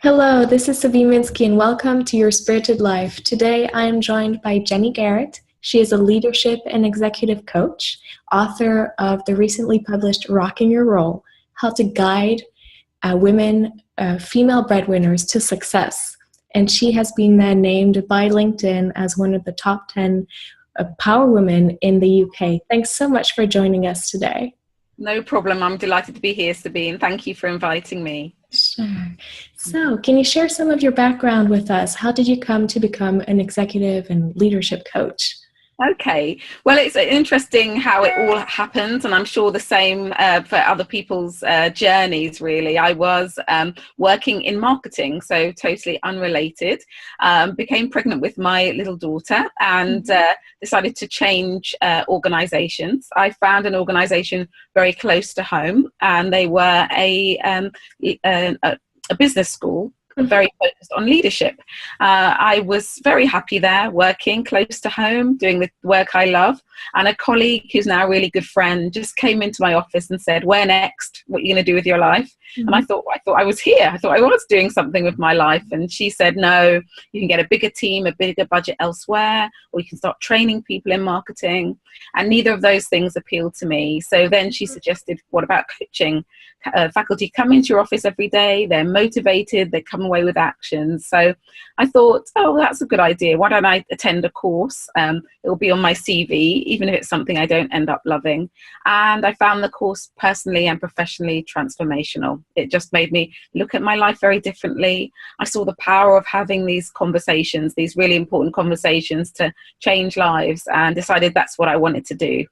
Hello, this is Sabine Minsky and welcome to Your Spirited Life. Today I am joined by Jenny Garrett. She is a leadership and executive coach, author of the recently published Rocking Your Role, How to Guide Female Breadwinners to Success. And she has been named by LinkedIn as one of the top 10 power women in the UK. Thanks so much for joining us today. No problem. I'm delighted to be here, Sabine. Thank you for inviting me. Sure. So, can you share some of your background with us? How did you come to become an executive and leadership coach? Okay. Well, it's interesting how it all happened, and I'm sure the same for other people's journeys, really. I was working in marketing, so totally unrelated. Became pregnant with my little daughter and decided to change organizations. I found an organization very close to home, and they were a business school, very focused on leadership. I was very happy there, working close to home, doing the work I love. And a colleague who's now a really good friend just came into my office and said, "Where next? What are you going to do with your life?" And I thought I was here. I thought I was doing something with my life. And she said, "No, you can get a bigger team, a bigger budget elsewhere, or you can start training people in marketing." And neither of those things appealed to me. So then she suggested, "What about coaching? Faculty come into your office every day, they're motivated, they come away with actions." So I thought, oh, that's a good idea. Why don't I attend a course? It will be on my CV, even if it's something I don't end up loving. And I found the course personally and professionally transformational. It just made me look at my life very differently. I saw the power of having these conversations, these really important conversations to change lives, and decided that's what I wanted to do.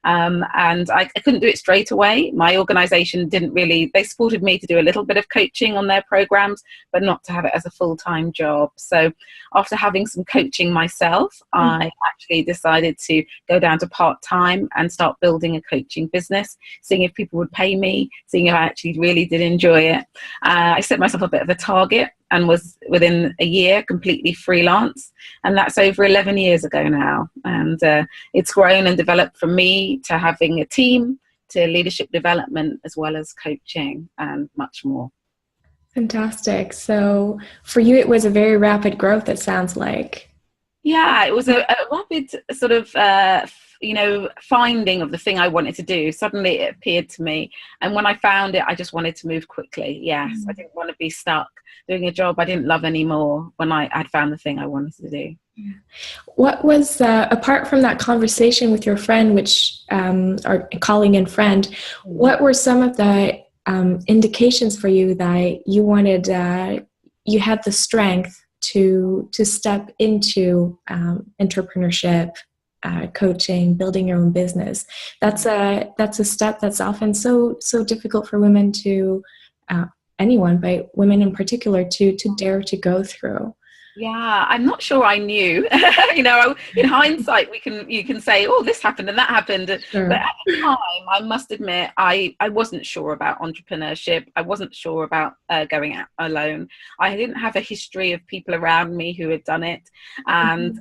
And I couldn't do it straight away. My organization they supported me to do a little bit of coaching on their programs, but not to have it as a full-time job. So after having some coaching myself, I actually decided to go down to part-time and start building a coaching business, seeing if people would pay me, seeing if I actually really did enjoy it. I set myself a bit of a target and was within a year completely freelance. And that's over 11 years ago now. And it's grown and developed from me to having a team, to leadership development, as well as coaching and much more. Fantastic. So for you, it was a very rapid growth, it sounds like. Yeah, it was a rapid sort of finding of the thing I wanted to do. Suddenly it appeared to me, and when I found it, I just wanted to move quickly. Yes, I didn't want to be stuck doing a job I didn't love anymore when I had found the thing I wanted to do. What was, apart from that conversation with your friend, or colleague and friend, what were some of the indications for you that you wanted, you had the strength to step into entrepreneurship, coaching, building your own business? That's a step that's often so difficult for women to, anyone, but women in particular, to dare to go through. Yeah, I'm not sure I knew. In hindsight, you can say, "Oh, this happened and that happened." Sure. But at the time, I must admit, I wasn't sure about entrepreneurship. I wasn't sure about going out alone. I didn't have a history of people around me who had done it. And,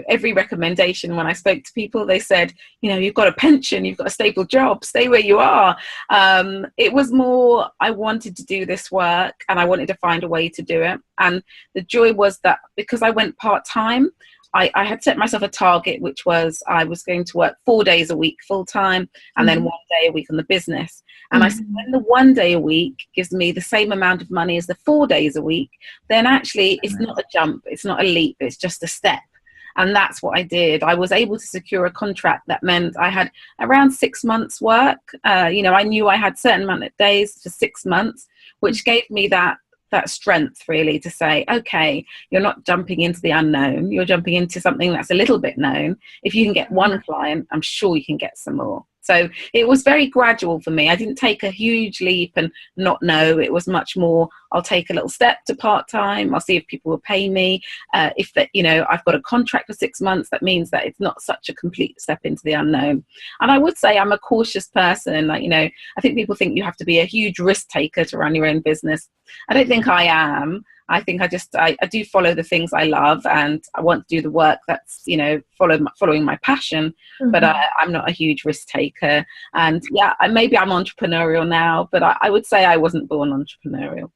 every recommendation when I spoke to people, they said, "You've got a pension, you've got a stable job, stay where you are." It was more, I wanted to do this work and I wanted to find a way to do it. And the joy was that because I went part-time, I had set myself a target, which was I was going to work 4 days a week full-time and then 1 day a week on the business. And I said, when the 1 day a week gives me the same amount of money as the 4 days a week, then actually it's not a jump, it's not a leap, it's just a step. And that's what I did. I was able to secure a contract that meant I had around 6 months work. I knew I had certain amount of days for 6 months, which gave me that strength really to say, okay, you're not jumping into the unknown, you're jumping into something that's a little bit known. If you can get one client, I'm sure you can get some more. So it was very gradual for me. I didn't take a huge leap and not know. It was much more, I'll take a little step to part-time. I'll see if people will pay me. If that, I've got a contract for 6 months, that means that it's not such a complete step into the unknown. And I would say I'm a cautious person. I think people think you have to be a huge risk taker to run your own business. I don't think I am. I think I do follow the things I love, and I want to do the work that's, following my passion, but I'm not a huge risk taker. And yeah, maybe I'm entrepreneurial now, but I would say I wasn't born entrepreneurial.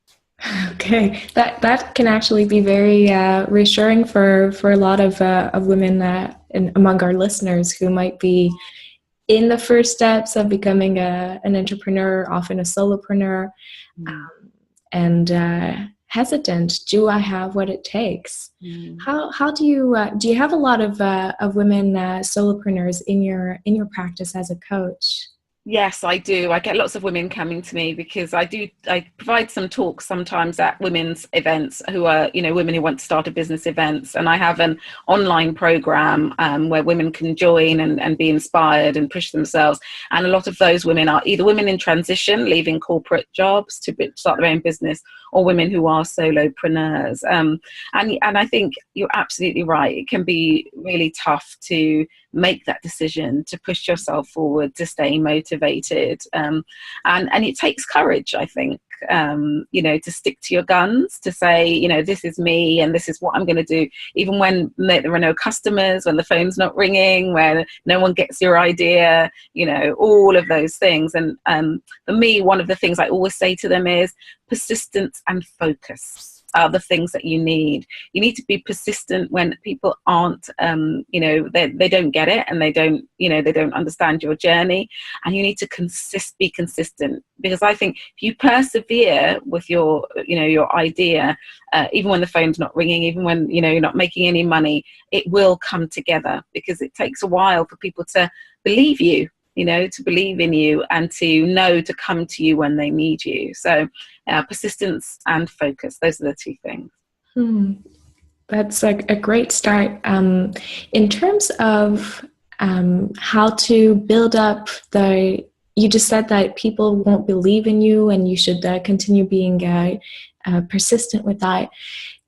Okay, that can actually be very reassuring for a lot of women among our listeners who might be in the first steps of becoming an entrepreneur, often a solopreneur, Mm. and hesitant. Do I have what it takes? Mm. How do you have a lot of women solopreneurs in your practice as a coach? Yes, I do. I get lots of women coming to me because I provide some talks sometimes at women's events who are, women who want to start a business events. And I have an online program where women can join and be inspired and push themselves. And a lot of those women are either women in transition, leaving corporate jobs to start their own business, or women who are solopreneurs. And I think you're absolutely right. It can be really tough to make that decision, to push yourself forward, to stay motivated, and it takes courage, I think, to stick to your guns, to say, this is me and this is what I'm going to do, even when there are no customers, when the phone's not ringing, when no one gets your idea, all of those things. And for me, one of the things I always say to them is persistence and focus are the things that you need. You need to be persistent when people aren't, they don't get it, and they don't understand your journey. And you need to be consistent, because I think if you persevere with your idea, even when the phone's not ringing, even when, you're not making any money, it will come together, because it takes a while for people to believe you, to believe in you, and to come to you when they need you. So persistence and focus, those are the two things. That's a great start. In terms of how to build up you just said that people won't believe in you and you should continue being persistent with that.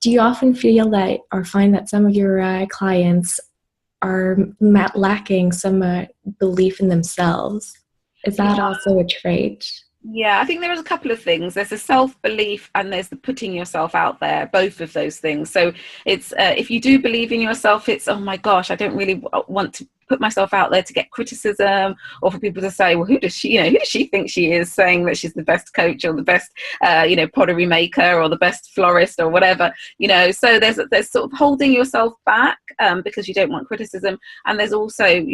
Do you often feel that, or find that some of your clients are lacking some belief in themselves? Is that also a trait? Yeah, I think there's a couple of things. There's the self-belief and there's the putting yourself out there, both of those things. So it's if you do believe in yourself, it's, oh my gosh, I don't really want to put myself out there to get criticism, or for people to say, well, who does she think she is, saying that she's the best coach or the best pottery maker or the best florist or whatever, so there's sort of holding yourself back because you don't want criticism. And there's also,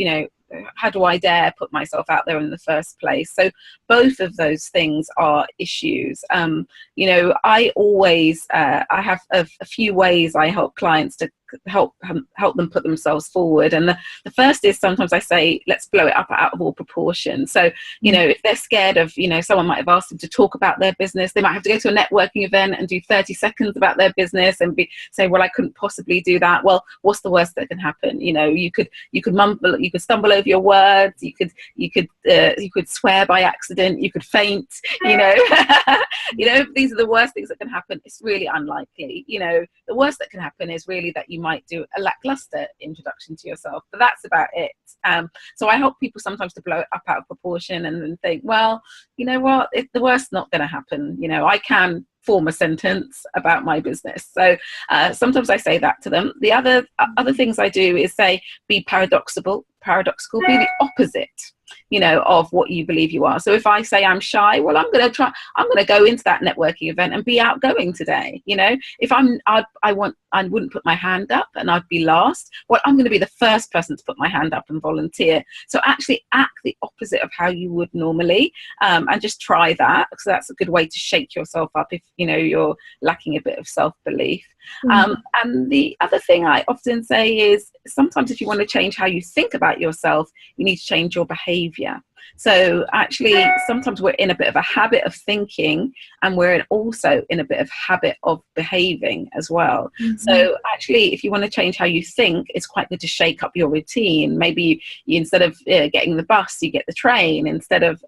how do I dare put myself out there in the first place? So both of those things are issues. I always I have a few ways I help clients to help them put themselves forward. And the first is, sometimes I say, let's blow it up out of all proportion. So if they're scared of, someone might have asked them to talk about their business, they might have to go to a networking event and do 30 seconds about their business and say, well, I couldn't possibly do that. Well, what's the worst that can happen? You could mumble, you could stumble over your words, you could swear by accident, you could faint, these are the worst things that can happen. It's really unlikely. The worst that can happen is really that you might do a lackluster introduction to yourself, but that's about it. So I help people sometimes to blow it up out of proportion and then think, well, you know what, the worst's not going to happen. I can form a sentence about my business. So sometimes I say that to them. The other things I do is say, be paradoxical, be the opposite, of what you believe you are. So if I say I'm shy, well, I'm going to go into that networking event and be outgoing today. If I wouldn't put my hand up and I'd be last, well, I'm going to be the first person to put my hand up and volunteer. So actually act the opposite of how you would normally, and just try that. So that's a good way to shake yourself up if, you're lacking a bit of self-belief. And the other thing I often say is, sometimes if you want to change how you think about yourself, you need to change your behavior. So actually, sometimes we're in a bit of a habit of thinking, and we're also in a bit of habit of behaving as well. So actually, if you want to change how you think, it's quite good to shake up your routine. Maybe you instead of getting the bus, you get the train. Instead of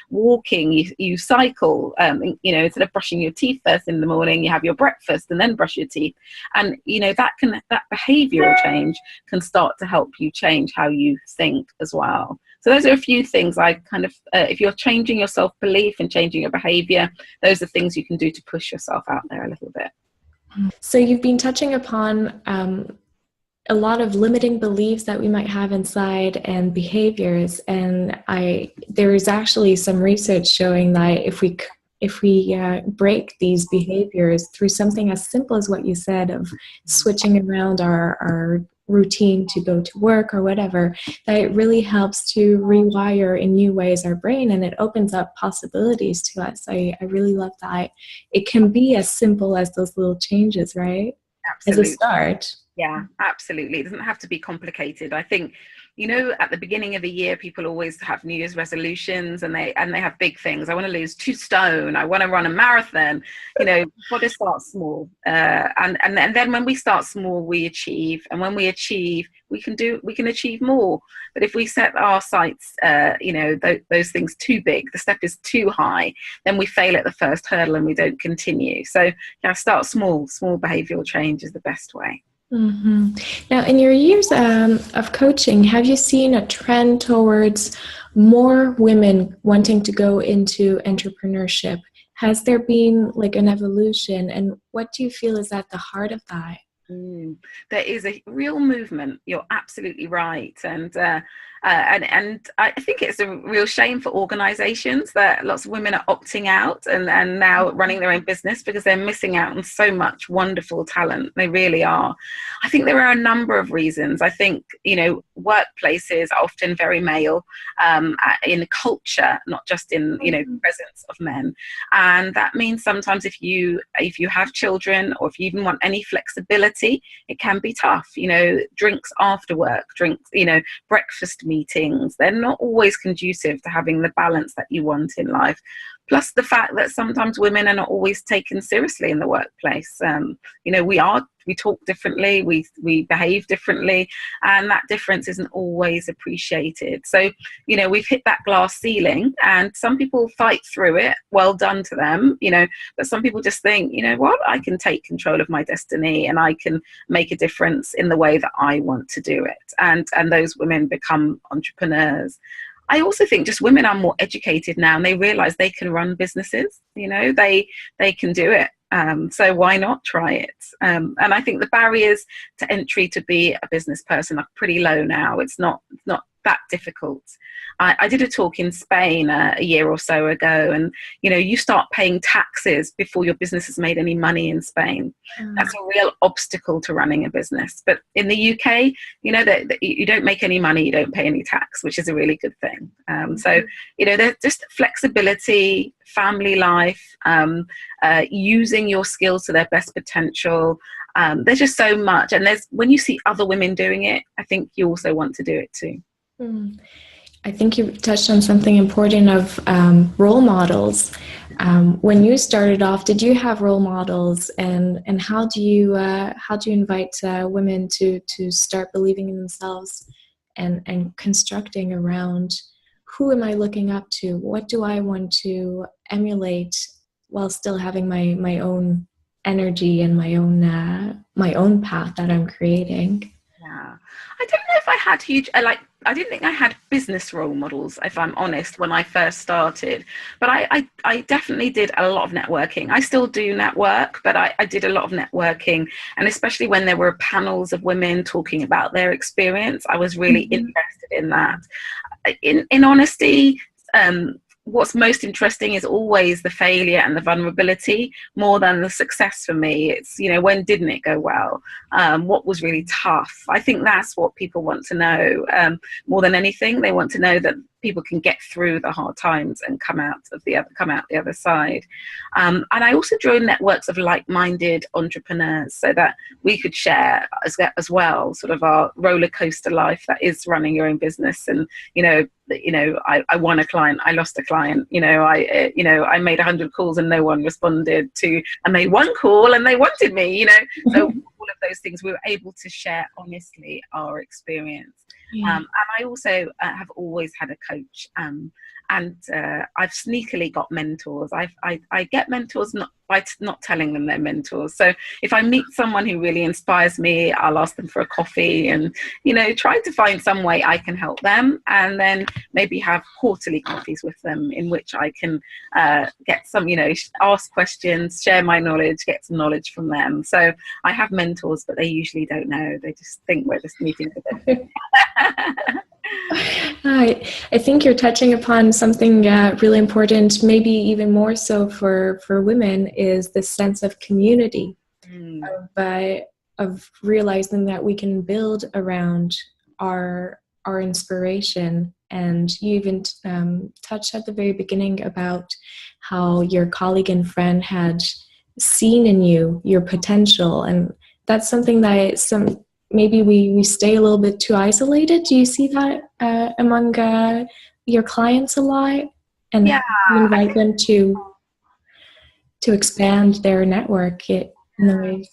walking, you cycle. Instead of brushing your teeth first in the morning, you have your breakfast and then brush your teeth. And that behavioral change can start to help you change how you think as well. So those are a few things I kind of, if you're changing your self-belief and changing your behavior, those are things you can do to push yourself out there a little bit. So you've been touching upon a lot of limiting beliefs that we might have inside and behaviors. And there is actually some research showing that if we if we break these behaviors through something as simple as what you said of switching around our routine to go to work or whatever, that it really helps to rewire in new ways our brain, and it opens up possibilities to us. I really love that. It can be as simple as those little changes, right? Absolutely. As a start. Yeah, absolutely. It doesn't have to be complicated. I think, at the beginning of the year, people always have New Year's resolutions, and they have big things. I want to lose 2 stone. I want to run a marathon. We've got to start small. And then when we start small, we achieve. And when we achieve, we can achieve more. But if we set our sights, those things too big, the step is too high, then we fail at the first hurdle and we don't continue. So start small. Small behavioral change is the best way. Mm-hmm. Now, in your years of coaching, have you seen a trend towards more women wanting to go into entrepreneurship? Has there been like an evolution, and what do you feel is at the heart of that? There is a real movement. You're absolutely right, and I think it's a real shame for organisations that lots of women are opting out and now running their own business because they're missing out on so much wonderful talent. They really are. I think there are a number of reasons. I think workplaces are often very male in culture, not just in the presence of men, and that means sometimes if you have children, or if you even want any flexibility, it can be tough. Drinks after work, breakfast meetings, they're not always conducive to having the balance that you want in life. Plus the fact that sometimes women are not always taken seriously in the workplace. We talk differently, we behave differently, and that difference isn't always appreciated. So, we've hit that glass ceiling, and some people fight through it. Well done to them, but some people just think, what, I can take control of my destiny and I can make a difference in the way that I want to do it. And those women become entrepreneurs. I also think just women are more educated now, and they realize they can run businesses, they can do it. So why not try it? And I think the barriers to entry to be a business person are pretty low now. It's not that difficult. I did a talk in Spain a year or so ago, and you start paying taxes before your business has made any money in Spain. That's a real obstacle to running a business. But in the UK, that you don't make any money, you don't pay any tax, which is a really good thing. So there's just flexibility, family life, using your skills to their best potential. There's just so much, and when you see other women doing it, I think you also want to do it too. I think you touched on something important of role models. When you started off, did you have role models, and how do you invite women to start believing in themselves and constructing around, who am I looking up to? What do I want to emulate while still having my own energy and my own path that I'm creating? Yeah, I don't know if I had I didn't think I had business role models, if I'm honest, when I first started. But I definitely did a lot of networking. I still do network, but I did a lot of networking. And especially when there were panels of women talking about their experience, I was really interested in that. In honesty, what's most interesting is always the failure and the vulnerability more than the success for me. It's, when didn't it go well? What was really tough? I think that's what people want to know more than anything. They want to know that people can get through the hard times and come out the other side. And I also joined networks of like-minded entrepreneurs so that we could share as well sort of our roller coaster life that is running your own business. And I won a client, I lost a client, I made 100 calls and no one responded to, I made one call and they wanted me, so all of those things we were able to share honestly our experience. And I also have always had a coach, and I've sneakily got mentors. I get mentors not by not telling them they're mentors. So if I meet someone who really inspires me, I'll ask them for a coffee and, try to find some way I can help them, and then maybe have quarterly coffees with them in which I can get some, ask questions, share my knowledge, get some knowledge from them. So I have mentors, but they usually don't know. They just think we're just meeting for them. I think you're touching upon something really important, maybe even more so for women, is the sense of community, Mm. of realizing that we can build around our inspiration. And you even touched at the very beginning about how your colleague and friend had seen in you your potential, and that's something that maybe we stay a little bit too isolated. Do you see that among your clients a lot, and Yeah, you invite them to expand their network in the ways?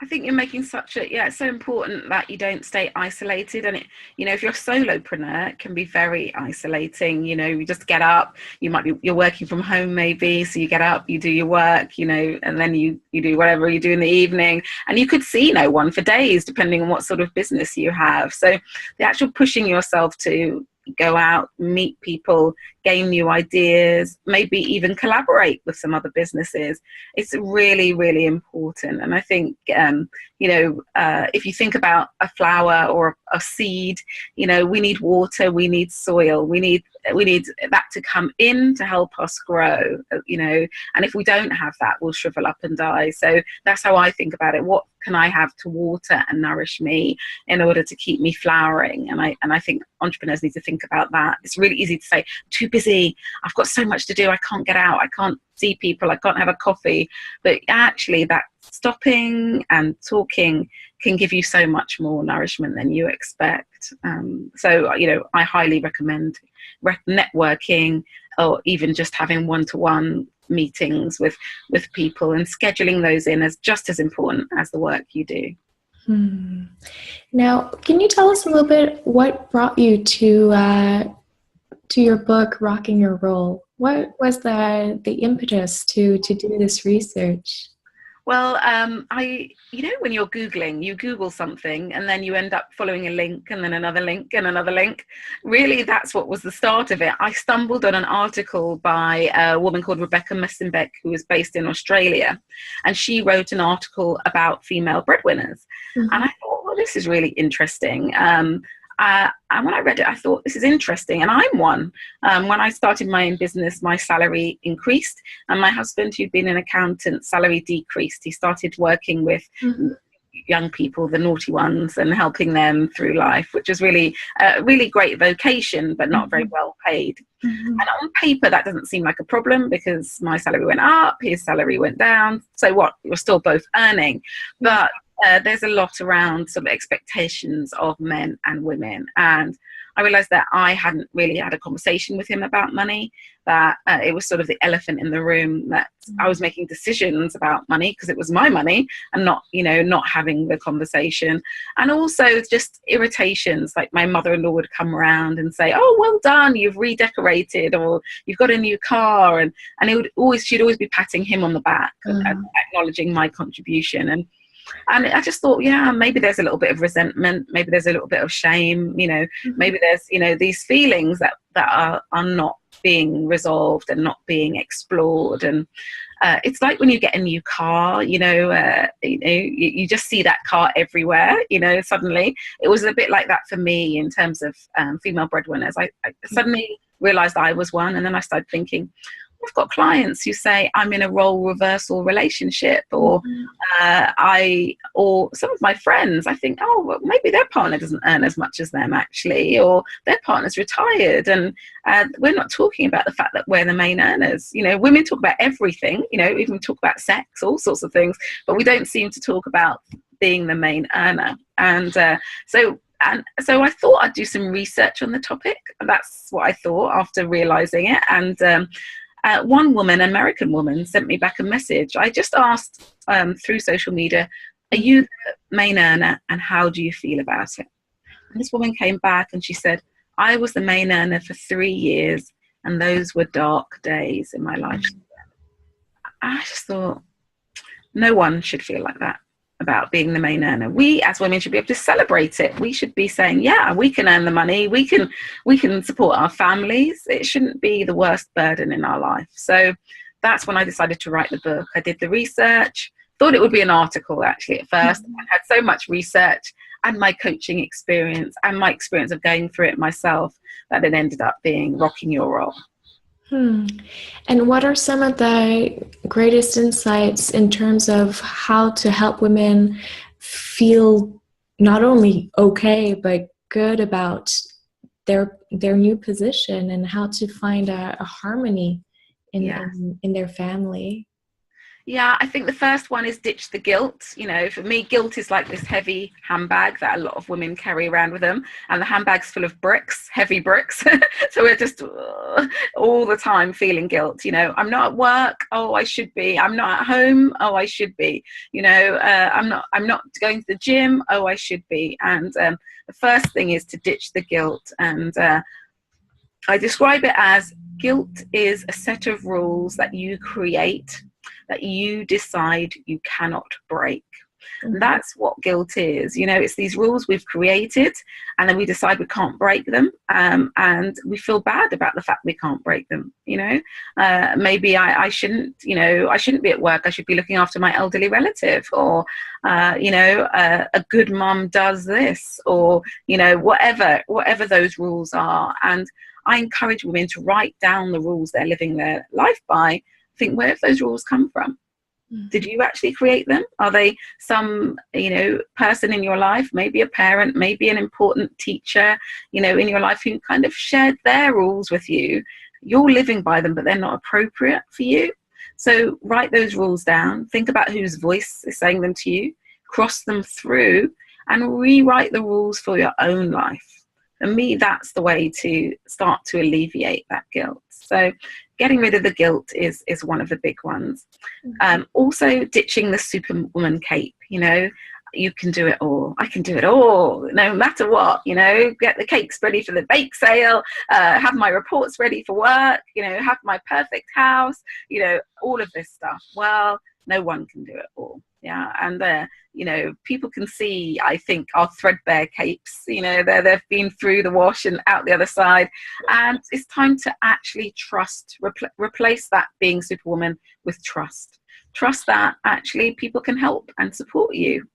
I think you're making it's so important that you don't stay isolated. And if you're a solopreneur, it can be very isolating. You just get up, you're working from home maybe, so you get up, you do your work, and then you do whatever you do in the evening, and you could see no one for days, depending on what sort of business you have. So the actual pushing yourself to go out, meet people, gain new ideas, maybe even collaborate with some other businesses. It's really, really important. And I think, if you think about a flower or a seed, we need water, we need soil, we need that to come in to help us grow, and if we don't have that, we'll shrivel up and die. So that's how I think about it. What can I have to water and nourish me in order to keep me flowering? And I think entrepreneurs need to think about that. It's really easy to say, too busy, I've got so much to do, I can't get out, I can't see people, I can't have a coffee. But actually, that stopping and talking can give you so much more nourishment than you expect. So I highly recommend networking, or even just having one-to-one meetings with people, and scheduling those in as just as important as the work you do. Now, can you tell us a little bit what brought you to your book, Rocking Your Role? What was the impetus to do this research? Well, when you're Googling, you Google something and then you end up following a link and then another link and another link. Really, that's what was the start of it. I stumbled on an article by a woman called Rebecca Messenbeck, who is based in Australia. And she wrote an article about female breadwinners. Mm-hmm. And I thought, well, this is really interesting. And when I read it, I thought, this is interesting. And I'm one. When I started my own business, my salary increased. And my husband, who'd been an accountant, salary decreased. He started working with young people, the naughty ones, and helping them through life, which is really a really great vocation, but not very well paid. And on paper, that doesn't seem like a problem, because my salary went up, his salary went down. So what? We're still both earning. But there's a lot around sort of expectations of men and women. And I realized that I hadn't really had a conversation with him about money, that it was sort of the elephant in the room, that I was making decisions about money because it was my money, and not having the conversation. And also just irritations, like my mother-in-law would come around and say, oh, well done, you've redecorated, or you've got a new car. And she'd always be patting him on the back and acknowledging my contribution. And I just thought, yeah, maybe there's a little bit of resentment, maybe there's a little bit of shame, maybe there's, these feelings that are not being resolved and not being explored. And it's like when you get a new car, you just see that car everywhere, suddenly. It was a bit like that for me in terms of female breadwinners. I suddenly realized I was one, and then I started thinking, I've got clients who say I'm in a role reversal relationship, or or some of my friends, I think, oh, well, maybe their partner doesn't earn as much as them actually, or their partner's retired, and we're not talking about the fact that we're the main earners. Women talk about everything, even talk about sex, all sorts of things, but we don't seem to talk about being the main earner. And so I thought I'd do some research on the topic. That's what I thought after realizing it. And one woman, an American woman, sent me back a message. I just asked through social media, are you the main earner, and how do you feel about it? And this woman came back and she said, I was the main earner for 3 years, and those were dark days in my life. I just thought, no one should feel like that about being the main earner. We as women should be able to celebrate it. We should be saying, yeah, we can earn the money, we can support our families. It shouldn't be the worst burden in our life. So that's when I decided to write the book. I did the research, thought it would be an article actually at first. I had so much research, and my coaching experience and my experience of going through it myself, that it ended up being Rocking Your Role. And what are some of the greatest insights in terms of how to help women feel not only okay, but good about their new position, and how to find a harmony in their family? Yeah, I think the first one is ditch the guilt. You know, for me, guilt is like this heavy handbag that a lot of women carry around with them, and the handbag's full of bricks, heavy bricks. So we're just all the time feeling guilt. You know, I'm not at work. Oh, I should be. I'm not at home. Oh, I should be. You know, I'm not going to the gym. Oh, I should be. And the first thing is to ditch the guilt. And I describe it as guilt is a set of rules that you create, that you decide you cannot break. And that's what guilt is. You know, it's these rules we've created, and then we decide we can't break them, and we feel bad about the fact we can't break them. You know, maybe I shouldn't, you know, I shouldn't be at work. I should be looking after my elderly relative, or you know, a good mum does this, or you know, whatever those rules are. And I encourage women to write down the rules they're living their life by. Think, where have those rules come from? Did you actually create them? Are they some, you know, person in your life, maybe a parent, maybe an important teacher, you know, in your life, who kind of shared their rules with you? You're living by them, but they're not appropriate for you. So write those rules down. Think about whose voice is saying them to you. Cross them through and rewrite the rules for your own life. And me, that's the way to start to alleviate that guilt. So getting rid of the guilt is one of the big ones. Also ditching the superwoman cape. You know, you can do it all. I can do it all, no matter what. You know, get the cakes ready for the bake sale, have my reports ready for work, you know, have my perfect house, you know, all of this stuff. Well, no one can do it all. Yeah, and you know, people can see, I think, our threadbare capes. You know, they've been through the wash and out the other side, and it's time to actually trust. Replace that being superwoman with trust. Trust that actually people can help and support you.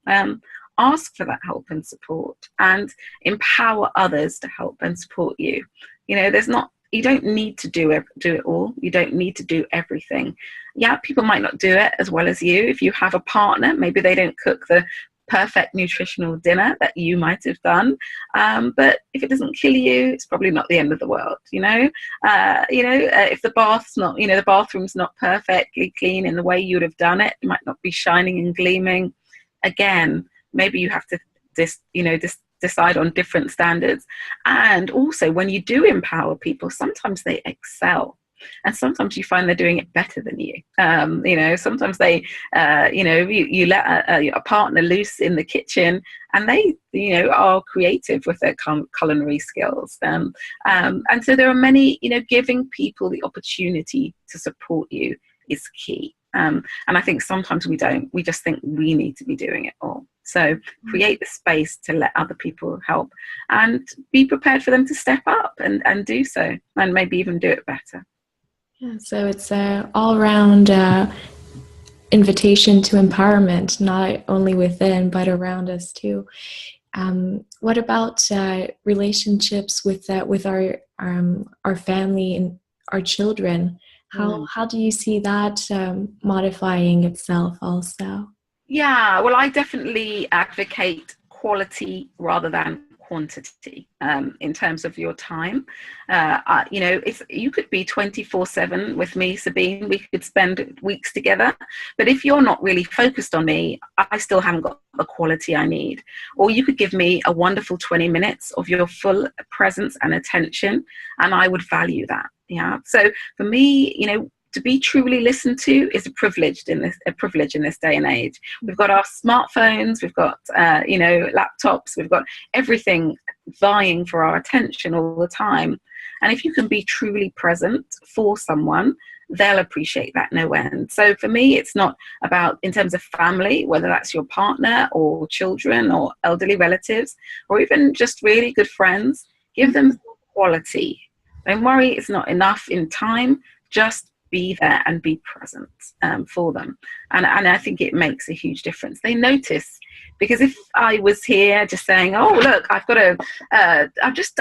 Ask for that help and support, and empower others to help and support you. You know, you don't need to do it all. You don't need to do everything. Yeah, people might not do it as well as you. If you have a partner, maybe they don't cook the perfect nutritional dinner that you might have done. But if it doesn't kill you, it's probably not the end of the world. You know, if the bath's not, you know, the bathroom's not perfectly clean in the way you would have done it, it might not be shining and gleaming. Again, maybe you have to decide on different standards. And also, when you do empower people, sometimes they excel, and sometimes you find they're doing it better than you. You know, sometimes they, you let a partner loose in the kitchen, and they, you know, are creative with their culinary skills. And so there are many, you know, giving people the opportunity to support you is key. And I think sometimes we don't. We just think we need to be doing it all. So create the space to let other people help, and be prepared for them to step up and do so, and maybe even do it better. Yeah, so it's an all-round invitation to empowerment, not only within, but around us too. What about relationships with our family and our children? How do you see that modifying itself also? Yeah, well, I definitely advocate quality rather than quantity in terms of your time. You know, if you could be 24/7 with me, Sabine, we could spend weeks together. But if you're not really focused on me, I still haven't got the quality I need. Or you could give me a wonderful 20 minutes of your full presence and attention, and I would value that. Yeah. So for me, you know, to be truly listened to is a privilege in this day and age. We've got our smartphones, we've got laptops, we've got everything vying for our attention all the time. And if you can be truly present for someone, they'll appreciate that no end. So for me, it's not about, in terms of family, whether that's your partner or children or elderly relatives, or even just really good friends, give them quality. Don't worry, it's not enough in time. Just be there and be present for them. And I think it makes a huge difference. They notice Because if I was here just saying, oh, look, I've got to,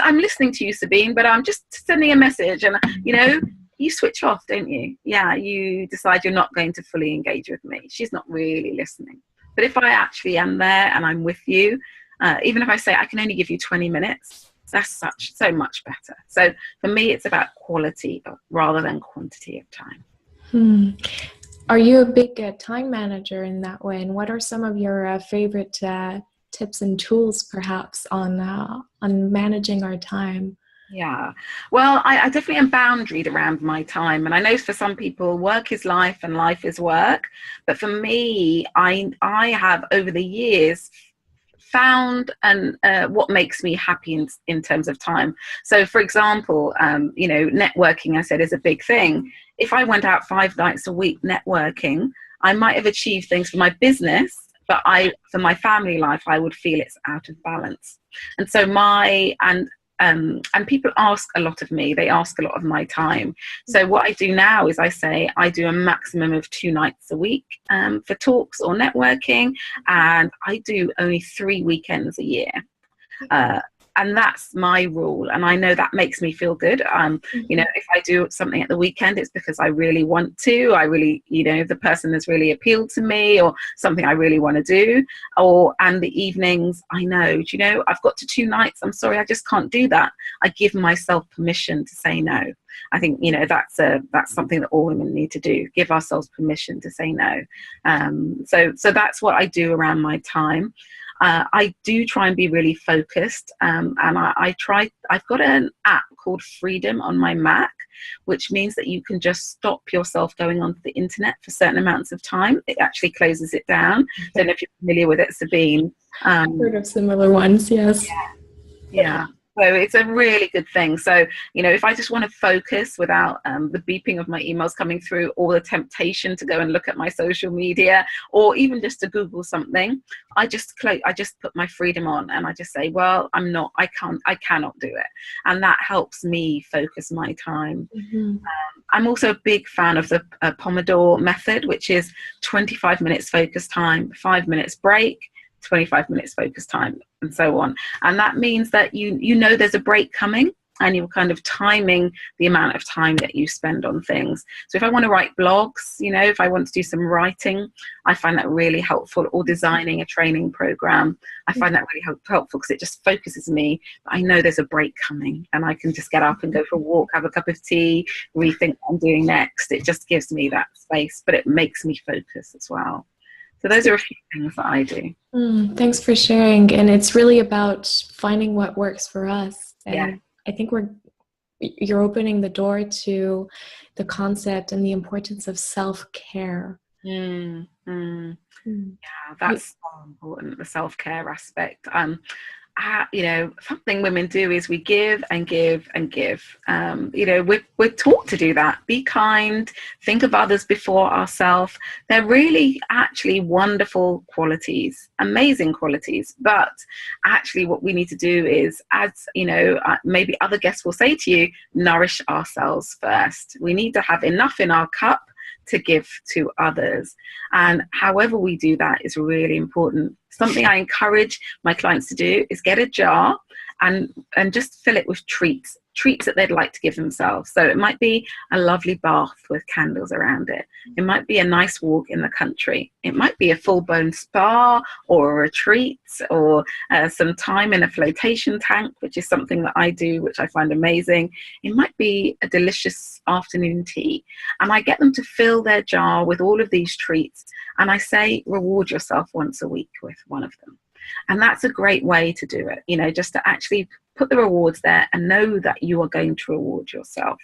I'm listening to you, Sabine, but I'm just sending a message, and, you know, you switch off, don't you? Yeah, you decide you're not going to fully engage with me. She's not really listening. But if I actually am there and I'm with you, even if I say I can only give you 20 minutes, that's so much better. So for me, it's about quality rather than quantity of time. Are you a big time manager in that way? And what are some of your favorite tips and tools, perhaps, on managing our time? Yeah, well, I definitely am boundaried around my time. And I know for some people, work is life and life is work. But for me, I have over the years found and what makes me happy in terms of time. So, for example, you know, networking, I said, is a big thing. If I went out 5 nights a week networking, I might have achieved things for my business, but for my family life, I would feel it's out of balance. And so and people ask a lot of me. They ask a lot of my time. So what I do now is I say I do a maximum of 2 nights a week for talks or networking, and I do only 3 weekends a year. And that's my rule. And I know that makes me feel good. You know, if I do something at the weekend, it's because I really want to. I really, you know, the person has really appealed to me, or something I really want to do. And the evenings, I know, do you know, I've got to 2 nights. I'm sorry, I just can't do that. I give myself permission to say no. I think, you know, that's something that all women need to do. Give ourselves permission to say no. So that's what I do around my time. I do try and be really focused, and I've got an app called Freedom on my Mac, which means that you can just stop yourself going onto the internet for certain amounts of time. It actually closes it down. I don't know if you're familiar with it, Sabine. Heard of similar ones, yes. Yeah. So it's a really good thing. So, you know, if I just want to focus without the beeping of my emails coming through, or the temptation to go and look at my social media, or even just to Google something, I just put my Freedom on, and I just say, well, I cannot do it. And that helps me focus my time. I'm also a big fan of the Pomodoro method, which is 25 minutes focus time, 5 minutes break, 25 minutes focus time, and so on. And that means that you know there's a break coming, and you're kind of timing the amount of time that you spend on things. So if I want to write blogs, you know, if I want to do some writing, I find that really helpful, or designing a training program. I find that really helpful because it just focuses me. I know there's a break coming, and I can just get up and go for a walk, have a cup of tea, rethink what I'm doing next. It just gives me that space, but it makes me focus as well. So those are a few things that I do. Thanks for sharing. And it's really about finding what works for us. And yeah. I think you're opening the door to the concept and the importance of self-care. Yeah, that's so important, the self-care aspect. You know, something women do is we give and give and give. You know, we're taught to do that. Be kind, think of others before ourselves. They're really actually wonderful qualities, amazing qualities. But actually what we need to do is, as you know, maybe other guests will say to you, nourish ourselves first. We need to have enough in our cup to give to others. And however we do that is really important. Something I encourage my clients to do is get a jar and just fill it with treats that they'd like to give themselves. So it might be a lovely bath with candles around it. It might be a nice walk in the country. It might be a full-blown spa or a retreat, or some time in a flotation tank, which is something that I do, which I find amazing. It might be a delicious afternoon tea. And I get them to fill their jar with all of these treats. And I say, reward yourself once a week with one of them. And that's a great way to do it, you know, just to actually put the rewards there and know that you are going to reward yourself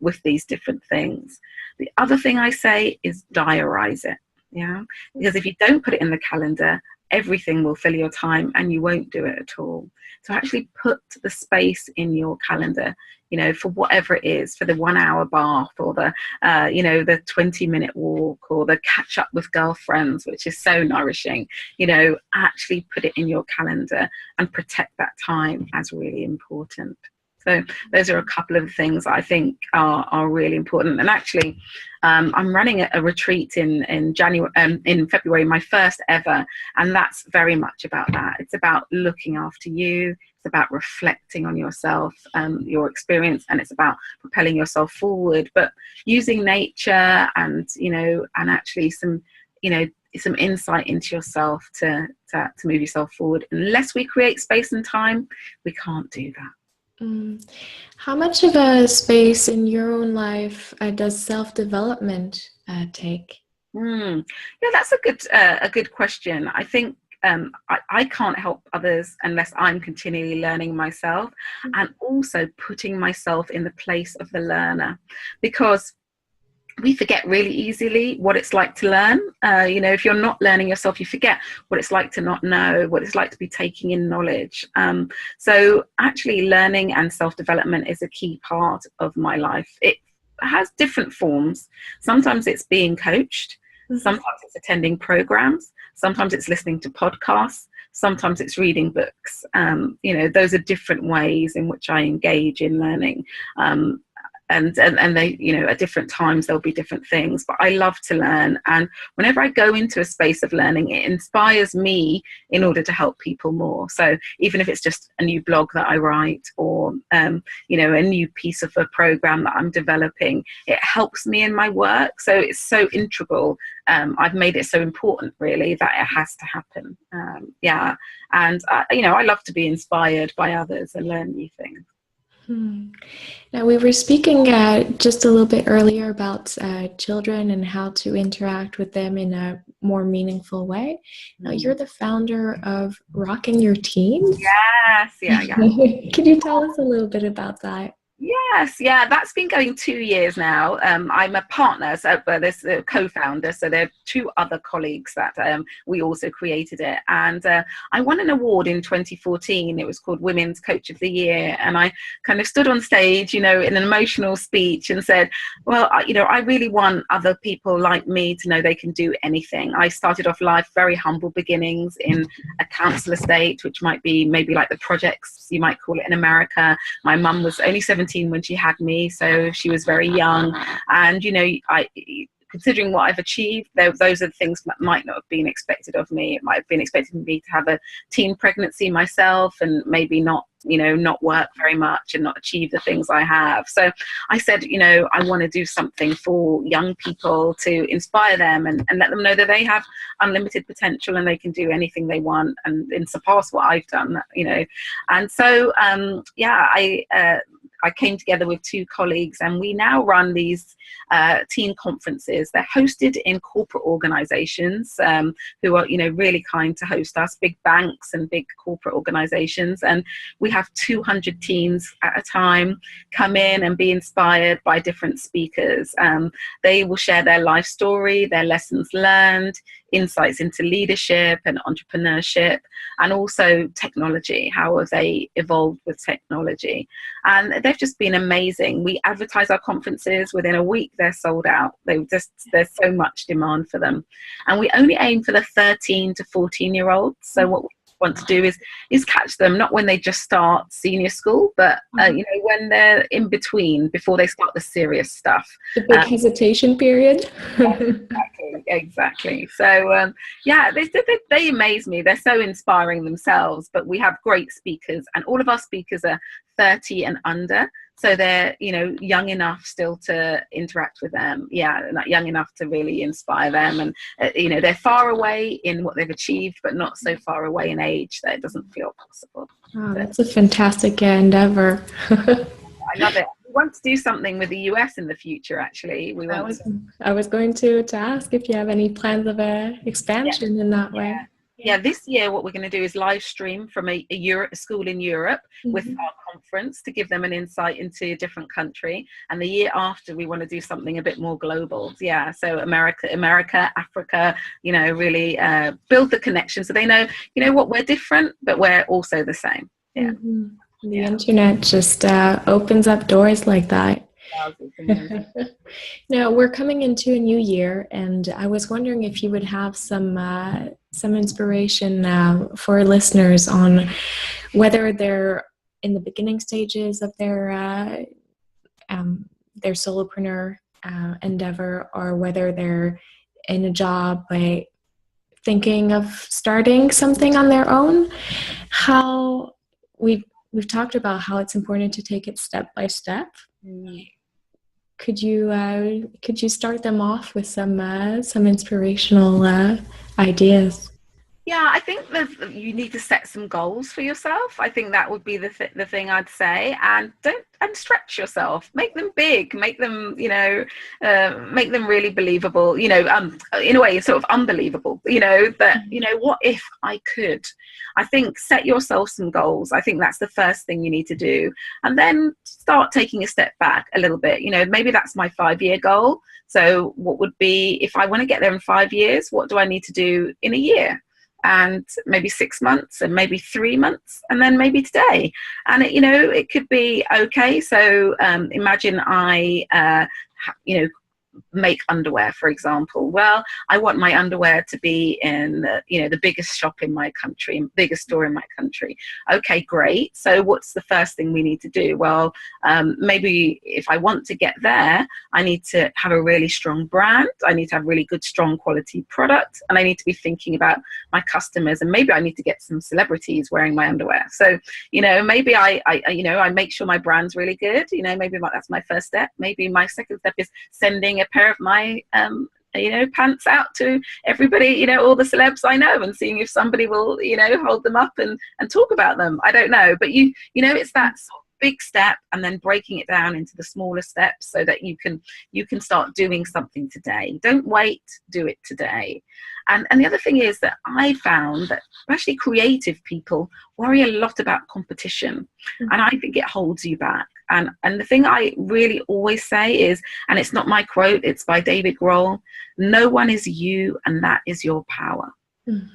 with these different things. The other thing I say is diarize it. Yeah, because if you don't put it in the calendar, everything will fill your time and you won't do it at all. So actually put the space in your calendar, you know, for whatever it is, for the 1 hour bath, or the, you know, the 20-minute walk, or the catch up with girlfriends, which is so nourishing. You know, actually put it in your calendar and protect that time as really important. So those are a couple of things I think are really important. And actually, I'm running a retreat in January, in February, my first ever, and that's very much about that. It's about looking after you. It's about reflecting on yourself, your experience, and it's about propelling yourself forward. But using nature and actually some insight into yourself to move yourself forward. Unless we create space and time, we can't do that. How much of a space in your own life does self-development take? Yeah, that's a good question. I think I can't help others unless I'm continually learning myself, and also putting myself in the place of the learner, because we forget really easily what it's like to learn. If you're not learning yourself, you forget what it's like to not know, what it's like to be taking in knowledge. So actually learning and self-development is a key part of my life. It has different forms. Sometimes it's being coached. Sometimes it's attending programs. Sometimes it's listening to podcasts. Sometimes it's reading books. Those are different ways in which I engage in learning. And they, at different times there'll be different things, but I love to learn. And whenever I go into a space of learning, it inspires me in order to help people more. So even if it's just a new blog that I write, or a new piece of a program that I'm developing, it helps me in my work. So it's so integral. I've made it so important, really, that it has to happen. And I love to be inspired by others and learn new things. Now, we were speaking just a little bit earlier about children and how to interact with them in a more meaningful way. Now, you're the founder of Rocking Your Teens. Yes, yeah. Could you tell us a little bit about that? Yes, yeah, that's been going 2 years now. I'm a partner, so there's a co-founder, so there are 2 other colleagues that we also created it. And I won an award in 2014. It was called Women's Coach of the Year. And I kind of stood on stage, in an emotional speech and said, well, I really want other people like me to know they can do anything. I started off life very humble beginnings in a council estate, which might be maybe like the projects, you might call it, in America. My mum was only 17 when she had me, so she was very young. And considering what I've achieved, those are the things that might not have been expected of me. It might have been expected of me to have a teen pregnancy myself, and maybe not work very much and not achieve the things I have. So I said, I want to do something for young people to inspire them and let them know that they have unlimited potential and they can do anything they want and surpass what I've done, And so, I came together with 2 colleagues, and we now run these teen conferences. They're hosted in corporate organizations who are, really kind to host us, big banks and big corporate organizations. And we have 200 teens at a time come in and be inspired by different speakers. They will share their life story, their lessons learned, insights into leadership and entrepreneurship, and also technology. How have they evolved with technology? And they've just been amazing. We advertise our conferences. Within a week, they're sold out. There's so much demand for them. And we only aim for the 13 to 14-year-olds. So what we want to do is catch them, not when they just start senior school, but when they're in between, before they start the serious stuff. The big hesitation period. Exactly. So they amaze me. They're so inspiring themselves. But we have great speakers, and all of our speakers are 30 and under. So they're, young enough still to interact with them. Yeah, not young enough to really inspire them. And, they're far away in what they've achieved, but not so far away in age that it doesn't feel possible. Oh, that's a fantastic endeavor. I love it. We want to do something with the US in the future, actually. I was going to ask if you have any plans of expansion in that way. Yeah, this year what we're going to do is live stream from a school in Europe with our conference to give them an insight into a different country. And the year after, we want to do something a bit more global. Yeah, so America, Africa, really build the connection so they know, what, we're different, but we're also the same. Yeah. The internet just opens up doors like that. Now, we're coming into a new year, and I was wondering if you would have some inspiration for listeners on whether they're in the beginning stages of their solopreneur endeavor, or whether they're in a job but thinking of starting something on their own. How we've talked about how it's important to take it step by step. Could you start them off with some inspirational ideas? Yeah, I think that you need to set some goals for yourself. I think that would be the thing I'd say, and stretch yourself, make them big, make them, make them really believable, in a way, sort of unbelievable, that, what if I could? I think set yourself some goals. I think that's the first thing you need to do. And then start taking a step back a little bit. Maybe that's my 5-year goal. So what would be, if I want to get there in 5 years, what do I need to do in a year? And maybe 6 months, and maybe 3 months, and then maybe today. And it could be, okay, so imagine I make underwear, for example. Well, I want my underwear to be in the biggest shop in my country, biggest store in my country. Okay, great. So what's the first thing we need to do? Well, maybe if I want to get there, I need to have a really strong brand. I need to have really good, strong quality product, and I need to be thinking about my customers, and maybe I need to get some celebrities wearing my underwear. So maybe I make sure my brand's really good. Maybe that's my first step. Maybe my second step is sending a pair of my pants out to everybody, all the celebs I know, and seeing if somebody will hold them up and talk about them. I don't know, but it's that sort of big step, and then breaking it down into the smaller steps so that you can start doing something today. Don't wait, do it today. And the other thing is that I found that especially creative people worry a lot about competition, and I think it holds you back. And the thing I really always say is, and it's not my quote, it's by David Grohl, no one is you, and that is your power.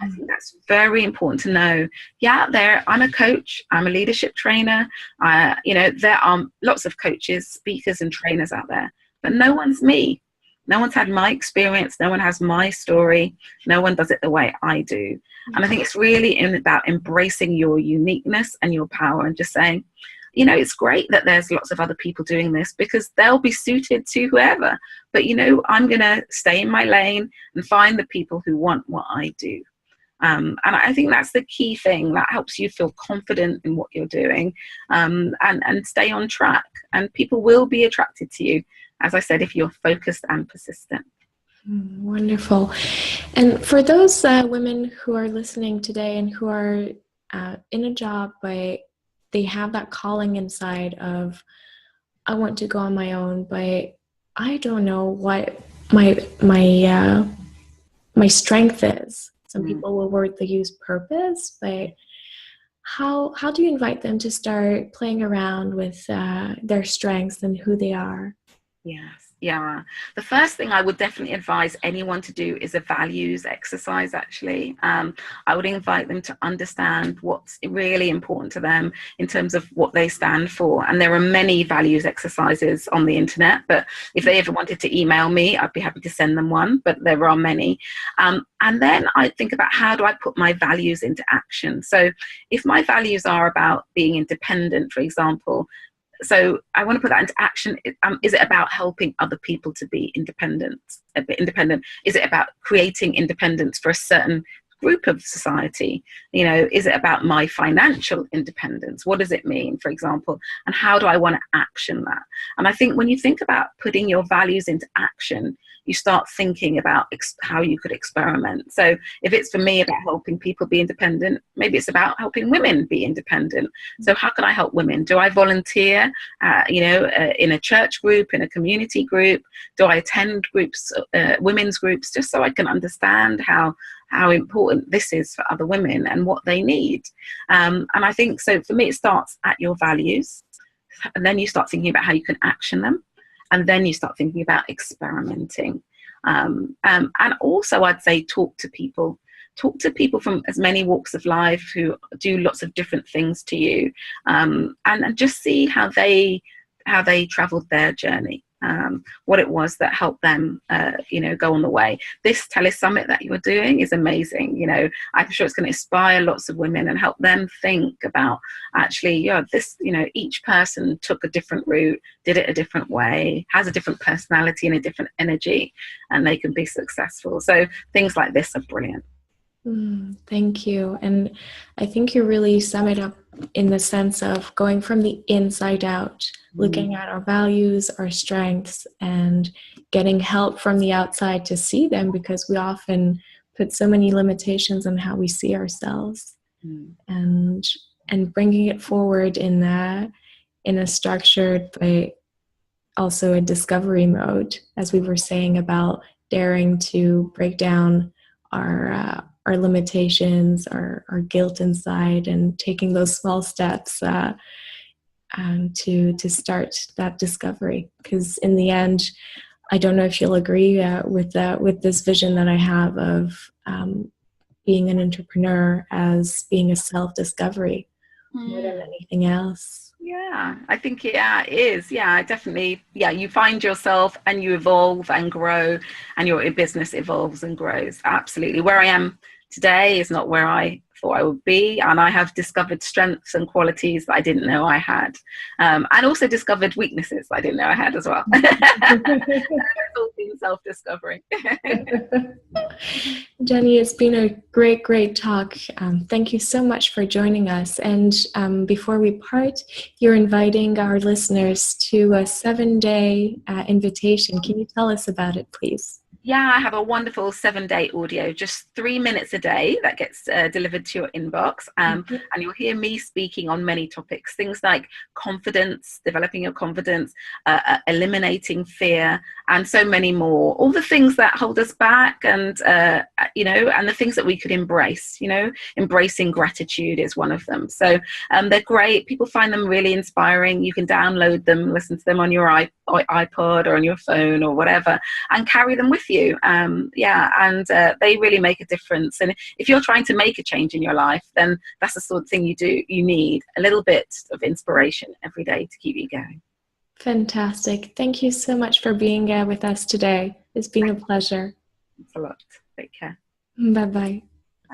I think that's very important to know. Yeah, I'm a coach, I'm a leadership trainer. There are lots of coaches, speakers, and trainers out there, but no one's me. No one's had my experience. No one has my story. No one does it the way I do. And I think it's really about embracing your uniqueness and your power, and just saying, it's great that there's lots of other people doing this, because they'll be suited to whoever. But, I'm going to stay in my lane and find the people who want what I do. And I think that's the key thing that helps you feel confident in what you're doing, and stay on track. And people will be attracted to you, as I said, if you're focused and persistent. Wonderful. And for those women who are listening today and who are in a job, but they have that calling inside of, I want to go on my own, but I don't know what my strength is. Some people will use purpose, but how do you invite them to start playing around with their strengths and who they are? Yes. Yeah. The first thing I would definitely advise anyone to do is a values exercise, actually. I would invite them to understand what's really important to them in terms of what they stand for. And there are many values exercises on the internet, but if they ever wanted to email me, I'd be happy to send them one, but there are many. And then I think about, how do I put my values into action? So if my values are about being independent, for example, so I want to put that into action. Is it about helping other people to be independent? Is it about creating independence for a certain group of society? Is it about my financial independence? What does it mean, for example? And how do I want to action that? And I think when you think about putting your values into action, you start thinking about how you could experiment. So if it's for me about helping people be independent, maybe it's about helping women be independent. So how can I help women? Do I volunteer, in a church group, in a community group? Do I attend groups, women's groups, just so I can understand how important this is for other women and what they need? And I think, so for me, it starts at your values, and then you start thinking about how you can action them. And then you start thinking about experimenting. And also, I'd say talk to people from as many walks of life who do lots of different things to you, and just see how they traveled their journey. what it was that helped them, go on the way. This telesummit that you're doing is amazing. I'm sure it's going to inspire lots of women and help them think about actually, each person took a different route, did it a different way, has a different personality and a different energy, and they can be successful. So things like this are brilliant. Thank you. And I think you really sum it up in the sense of going from the inside out, looking at our values, our strengths, and getting help from the outside to see them, because we often put so many limitations on how we see ourselves, and bringing it forward in a structured but also a discovery mode, as we were saying, about daring to break down our limitations, our guilt inside, and taking those small steps to start that discovery. Because in the end, I don't know if you'll agree with this vision that I have of being an entrepreneur as being a self-discovery more than anything else. Yeah, I think it is. Yeah, definitely. Yeah, you find yourself and you evolve and grow, and your business evolves and grows. Absolutely. Where I am today is not where I thought I would be, and I have discovered strengths and qualities that I didn't know I had, and also discovered weaknesses that I didn't know I had as well. It's all been self-discovery. Jenny, it's been a great talk. Thank you so much for joining us. And before we part, you're inviting our listeners to a 7-day invitation. Can you tell us about it, please? Yeah, I have a wonderful 7-day audio, just 3 minutes a day, that gets delivered to your inbox. And you'll hear me speaking on many topics, things like confidence, developing your confidence, eliminating fear, and so many more. All the things that hold us back, and, and the things that we could embrace. Embracing gratitude is one of them. So they're great. People find them really inspiring. You can download them, listen to them on your iPod or on your phone or whatever, and carry them with you. They really make a difference. And if you're trying to make a change in your life, then that's the sort of thing you need a little bit of inspiration every day to keep you going. Fantastic. Thank you so much for being with us today. It's been a pleasure. Thanks a lot. Take care. Bye-bye.